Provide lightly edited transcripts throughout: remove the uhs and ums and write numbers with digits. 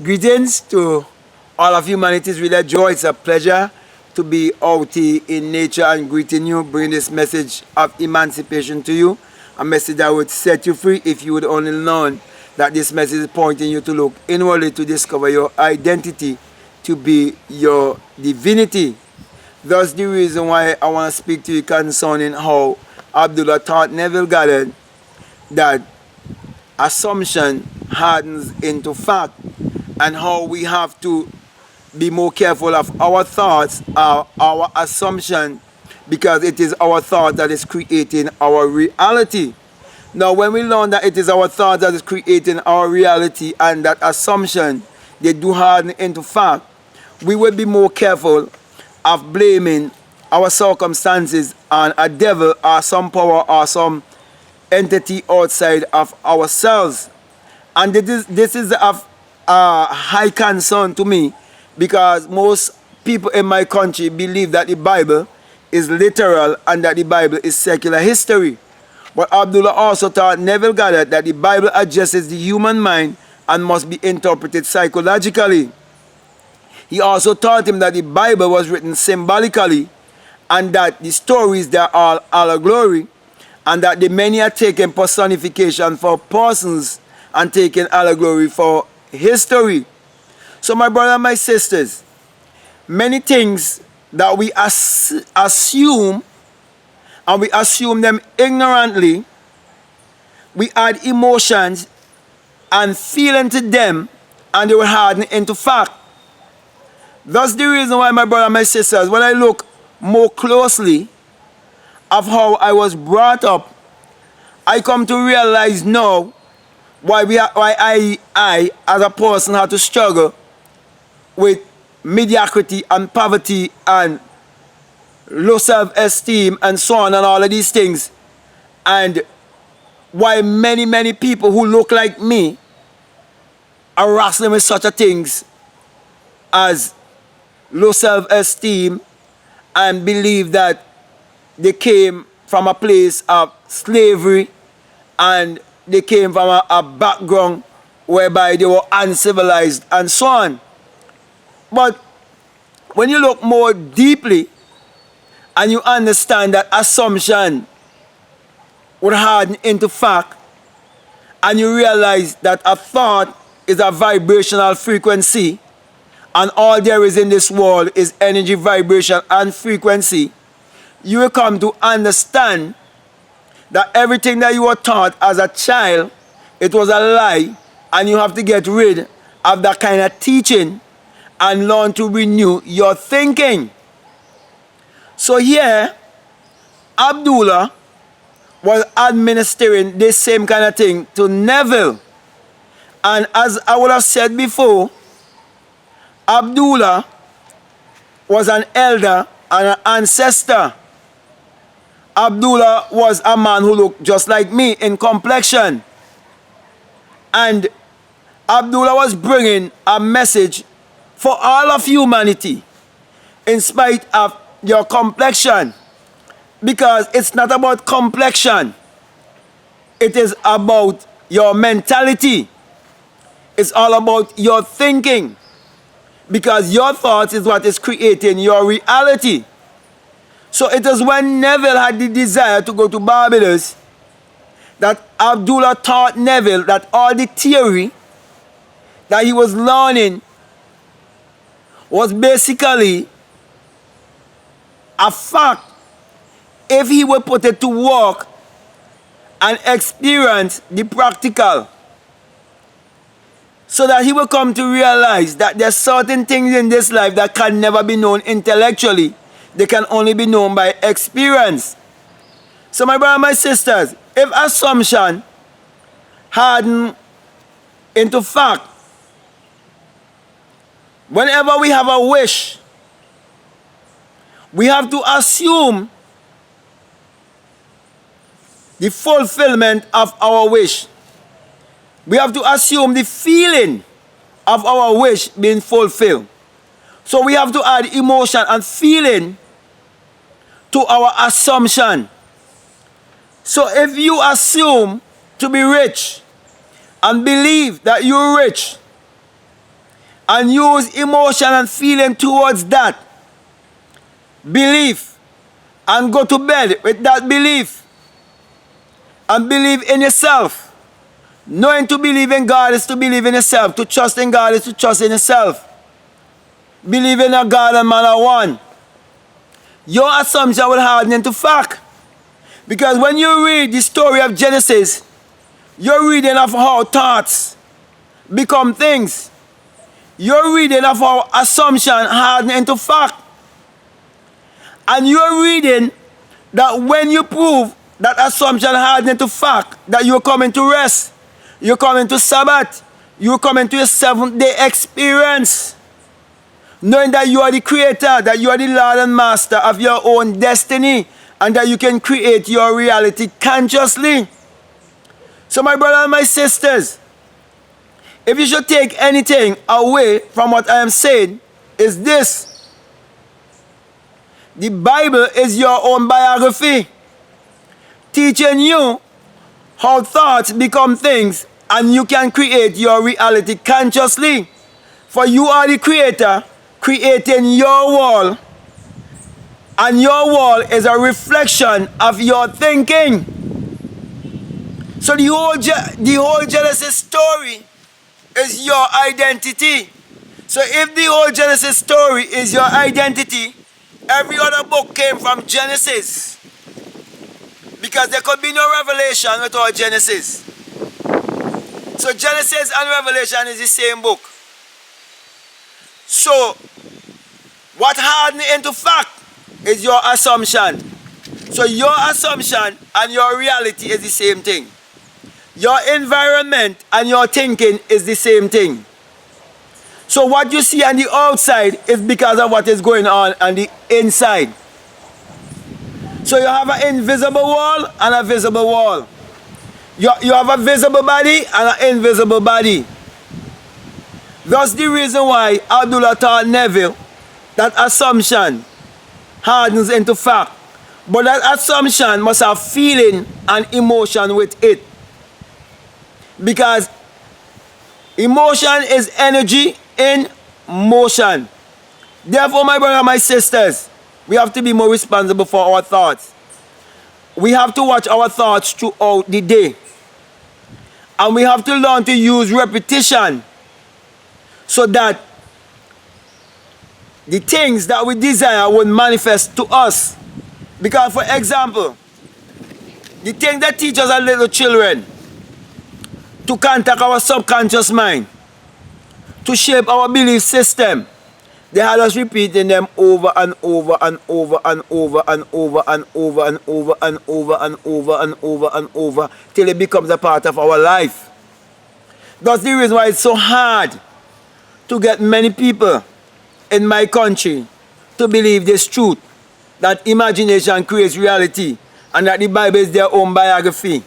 Greetings to all of humanity. It's really a joy. It's a pleasure to be out here in nature and greeting you, bringing this message of emancipation to you. A message that would set you free if you would only learn that this message is pointing you to look inwardly to discover your identity, to be your divinity. That's the reason why I want to speak to you concerning how Abdullah taught Neville Goddard that assumption hardens into fact, and how we have to be more careful of our thoughts, our assumption, because it is our thought that is creating our reality. Now, when we learn that it is our thought that is creating our reality and that assumption, they do harden into fact, we will be more careful of blaming our circumstances on a devil or some power or some entity outside of ourselves. And this is of high concern to me, because most people in my country believe that the Bible is literal and that the Bible is secular history. But Abdullah also taught Neville Goddard that the Bible addresses the human mind and must be interpreted psychologically. He also taught him that the Bible was written symbolically, and that the stories they are all allegory, and that the many are taken personification for persons and taken allegory for history. So my brother and my sisters, many things that we assume, and we assume them ignorantly, we add emotions and feeling to them, and they will harden into fact. That's the reason why, my brother and my sisters, when I look more closely of how I was brought up, I come to realize now why I as a person had to struggle with mediocrity and poverty and low self-esteem and so on and all of these things, and why many people who look like me are wrestling with such a things as low self-esteem and believe that they came from a place of slavery and they came from a background whereby they were uncivilized and so on. But when you look more deeply and you understand that assumption would harden into fact, and you realize that a thought is a vibrational frequency, and all there is in this world is energy, vibration, and frequency, you will come to understand that everything that you were taught as a child, it was a lie, and you have to get rid of that kind of teaching and learn to renew your thinking. So here, Abdullah was administering this same kind of thing to Neville. And as I would have said before, Abdullah was an elder and an ancestor. Abdullah was a man who looked just like me in complexion. And Abdullah was bringing a message for all of humanity, in spite of your complexion. Because it's not about complexion. It is about your mentality. It's all about your thinking. Because your thoughts is what is creating your reality. So it is when Neville had the desire to go to Barbados that Abdullah taught Neville that all the theory that he was learning was basically a fact if he would put it to work and experience the practical. So that he will come to realize that there are certain things in this life that can never be known intellectually. They can only be known by experience. So my brothers and my sisters, if assumption harden into fact, whenever we have a wish, we have to assume the fulfillment of our wish. We have to assume the feeling of our wish being fulfilled. So we have to add emotion and feeling to our assumption. So if you assume to be rich and believe that you're rich, and use emotion and feeling towards that belief and go to bed with that belief and believe in yourself. Knowing to believe in God is to believe in yourself. To trust in God is to trust in yourself. Believe in a God and man are one. Your assumption will harden into fact. Because when you read the story of Genesis, you're reading of how thoughts become things. You're reading of how assumption harden into fact. And you're reading that when you prove that assumption harden into fact, that you're coming to rest, you're coming to Sabbath, you're coming to your 7th-day experience. Knowing that you are the creator, that you are the Lord and Master of your own destiny, and that you can create your reality consciously. So my brothers and my sisters, if you should take anything away from what I am saying, is this. The Bible is your own biography, teaching you how thoughts become things and you can create your reality consciously. For you are the creator, creating your world, and your world is a reflection of your thinking. So the whole Genesis story is your identity. So if the whole Genesis story is your identity, every other book came from Genesis. Because there could be no revelation without Genesis. So Genesis and Revelation is the same book. So what hardened into fact is your assumption. So your assumption and your reality is the same thing. Your environment and your thinking is the same thing. So what you see on the outside is because of what is going on the inside. So you have an invisible wall and a visible wall. You have a visible body and an invisible body. That's the reason why Abdullah taught Neville that assumption hardens into fact. But that assumption must have feeling and emotion with it. Because emotion is energy in motion. Therefore, my brothers and my sisters, we have to be more responsible for our thoughts. We have to watch our thoughts throughout the day. And we have to learn to use repetition so that the things that we desire will manifest to us. Because, for example, the things that teach us as little children to contact our subconscious mind, to shape our belief system, they had us repeating them over and over and over and over and over and over and over and over and over and over and over till it becomes a part of our life. That's the reason why it's so hard to get many people in my country to believe this truth, that imagination creates reality and that the Bible is their own biography.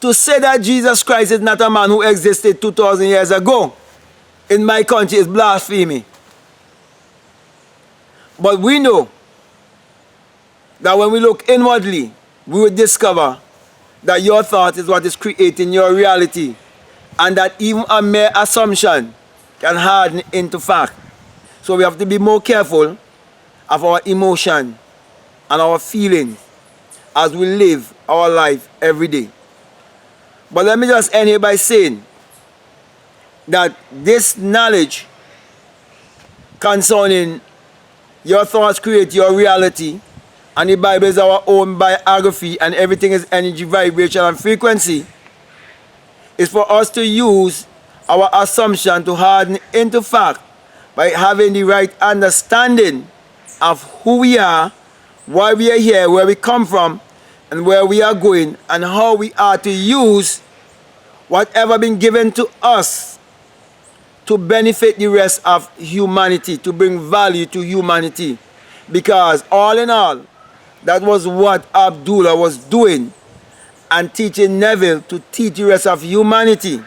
To say that Jesus Christ is not a man who existed 2,000 years ago in my country is blasphemy. But we know that when we look inwardly, we will discover that your thought is what is creating your reality, and that even a mere assumption can harden into fact. So we have to be more careful of our emotion and our feelings as we live our life every day. But let me just end here by saying that this knowledge concerning your thoughts create your reality, and the Bible is our own biography, and everything is energy, vibration, and frequency, is for us to use our assumption to harden into fact by having the right understanding of who we are, why we are here, where we come from, and where we are going, and how we are to use whatever been given to us to benefit the rest of humanity, to bring value to humanity. Because all in all, that was what Abdullah was doing and teaching Neville to teach the rest of humanity,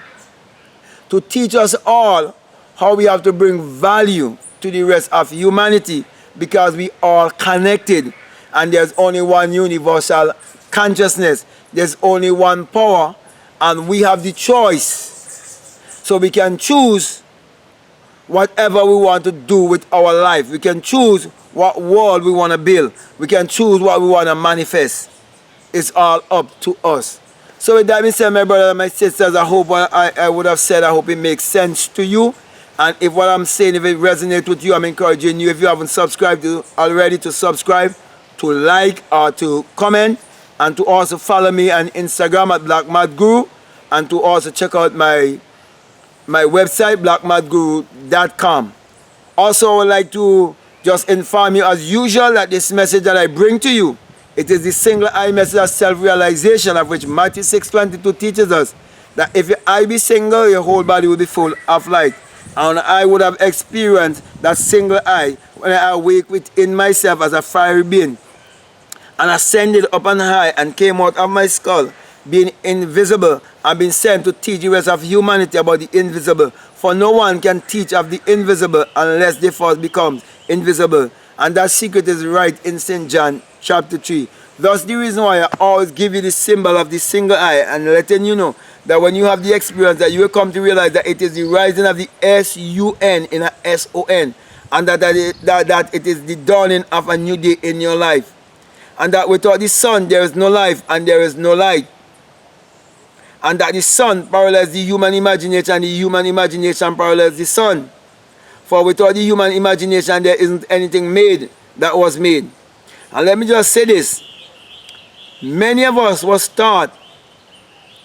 to teach us all how we have to bring value to the rest of humanity, because we are connected and there's only one universal consciousness. There's only one power, and we have the choice So we can choose whatever we want to do with our life. We can choose what world we want to build. We can choose what we want to manifest. It's all up to us. So with that being said, my brothers and my sisters, I hope what I would have said, I hope it makes sense to you. And if what I'm saying, if it resonates with you, I'm encouraging you, if you haven't subscribed already, to subscribe, to like, or to comment, and to also follow me on Instagram at BlackMadGuru, and to also check out my website, blackmadguru.com. Also, I would like to just inform you as usual that this message that I bring to you, it is the single eye message of self-realization, of which Matthew 6:22 teaches us that if your eye be single, your whole body will be full of light. And I would have experienced that single eye when I awake within myself as a fiery being and ascended up on high and came out of my skull, being invisible, and been sent to teach the rest of humanity about the invisible. For no one can teach of the invisible unless they first become invisible. And that secret is right in St. John chapter 3. Thus the reason why I always give you the symbol of the single eye, and letting you know that when you have the experience, that you will come to realize that it is the rising of the S-U-N in a S-O-N, and that it is the dawning of a new day in your life. And that without the sun there is no life and there is no light. And that the sun parallels the human imagination and the human imagination parallels the sun. For without the human imagination there isn't anything made that was made. And let me just say this. Many of us was taught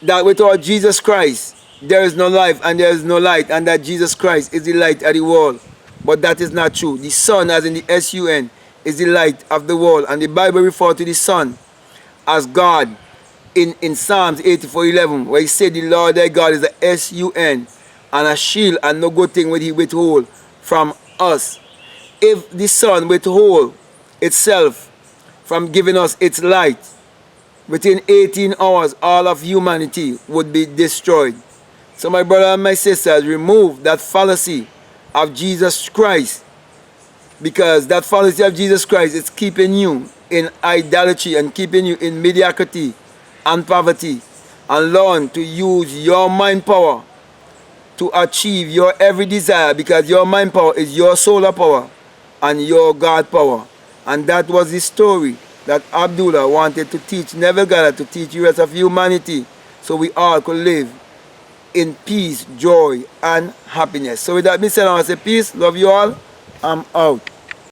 that without Jesus Christ there is no life and there is no light, and that Jesus Christ is the light of the world. But that is not true. The sun, as in the S-U-N, is the light of the world. And the Bible refers to the sun as God in Psalms 84:11, where he said the Lord thy God is a S-U-N and a shield, and no good thing will he withhold from us. If the sun withhold itself from giving us its light, within 18 hours all of humanity would be destroyed. So my brother and my sisters, remove that fallacy of Jesus Christ, because that fallacy of Jesus Christ is keeping you in idolatry and keeping you in mediocrity and poverty. And learn to use your mind power to achieve your every desire, because your mind power is your solar power and your God power. And that was the story that Abdullah wanted to teach Neville Goddard, to teach the rest of humanity, so we all could live in peace, joy, and happiness. So with that being said, I want to say peace, love you all, I'm out.